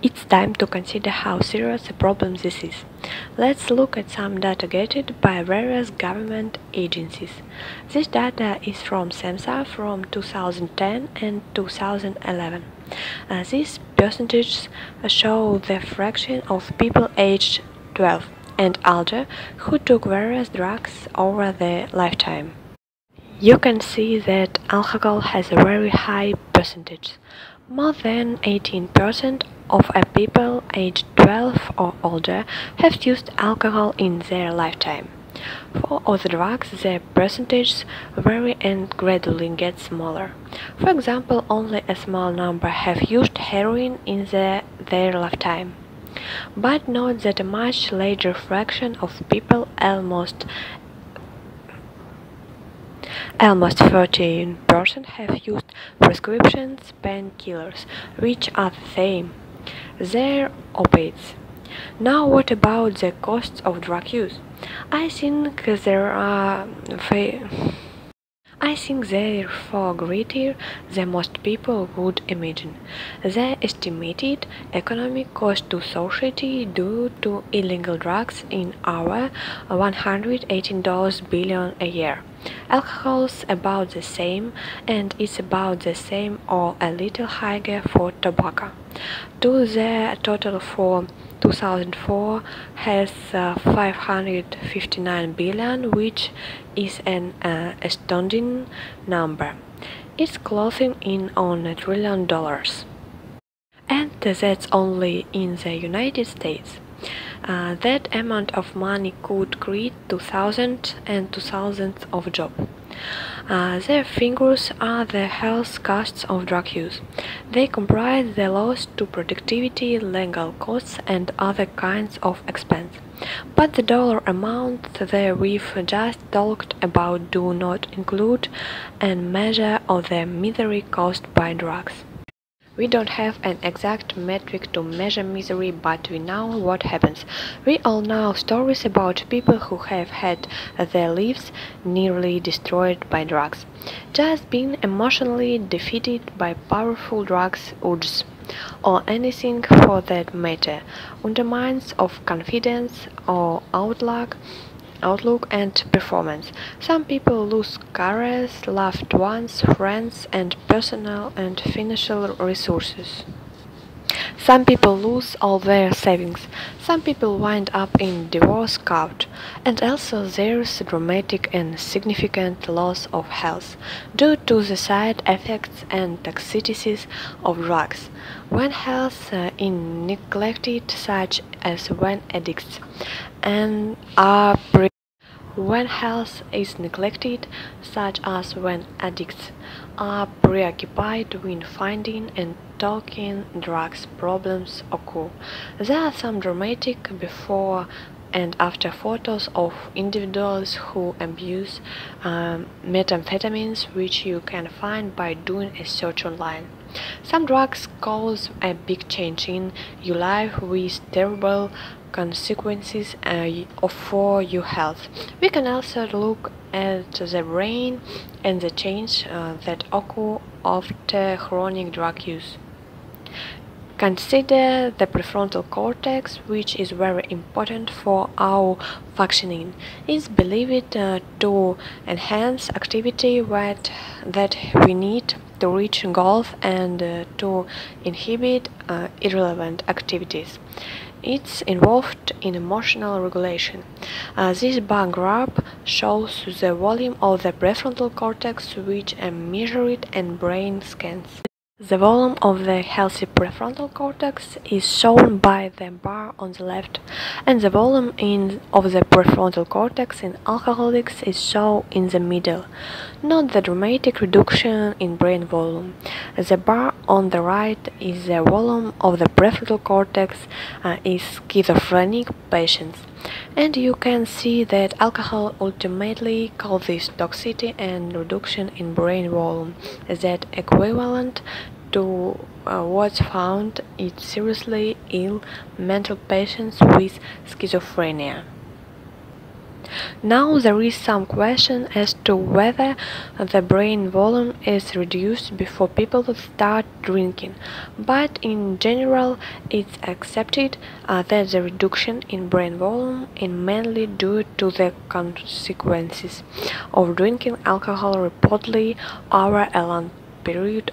It's time to consider how serious a problem this is. Let's look at some data gathered by various government agencies. This data is from SEMSA from 2010 and 2011. These percentages show the fraction of people aged 12 and older who took various drugs over their lifetime. You can see that alcohol has a very high percentage. More than 18% of people aged 12 or older have used alcohol in their lifetime. For other drugs, the percentages vary and gradually get smaller. For example, only a small number have used heroin in their lifetime. But note that a much larger fraction of people, almost 13%, have used prescription painkillers, which are the same. They're opiates. Now what about the costs of drug use? I think they're far greater than most people would imagine. The estimated economic cost to society due to illegal drugs in our $118 billion a year. Alcohol's about the same, and it's about the same or a little higher for tobacco. To the total for 2004 has 559 billion, which is an astounding number. It's closing in on $1 trillion. And that's only in the United States. That amount of money could create thousands and thousands of jobs. Their figures are the health costs of drug use. They comprise the loss to productivity, legal costs, and other kinds of expense. But the dollar amount that we've just talked about do not include a measure of the misery caused by drugs. We don't have an exact metric to measure misery, but we know what happens. We all know stories about people who have had their lives nearly destroyed by drugs, just being emotionally defeated by powerful drugs urges, or anything for that matter, undermines of confidence or outlook and performance. Some people lose careers, loved ones, friends, and personal and financial resources. Some people lose all their savings. Some people wind up in divorce court. And also there's a dramatic and significant loss of health due to the side effects and toxicities of drugs. When health is neglected, such as when addicts and are when health is neglected, such as when addicts are preoccupied with finding and taking drugs, problems occur. There are some dramatic before and after photos of individuals who abuse methamphetamines, which you can find by doing a search online. Some drugs cause a big change in your life with terrible consequences for your health. We can also look at the brain and the change that occur after chronic drug use. Consider the prefrontal cortex, which is very important for our functioning. It's believed to enhance activity that we need to reach goals and to inhibit irrelevant activities. It's involved in emotional regulation. This bar graph shows the volume of the prefrontal cortex, which are measured in brain scans. The volume of the healthy prefrontal cortex is shown by the bar on the left, and the volume of the prefrontal cortex in alcoholics is shown in the middle. Note the dramatic reduction in brain volume. The bar on the right is the volume of the prefrontal cortex in schizophrenic patients. And you can see that alcohol ultimately causes toxicity and reduction in brain volume, that equivalent to what's found in seriously ill mental patients with schizophrenia. Now there is some question as to whether the brain volume is reduced before people start drinking, but in general it's accepted that the reduction in brain volume is mainly due to the consequences of drinking alcohol repeatedly over a long period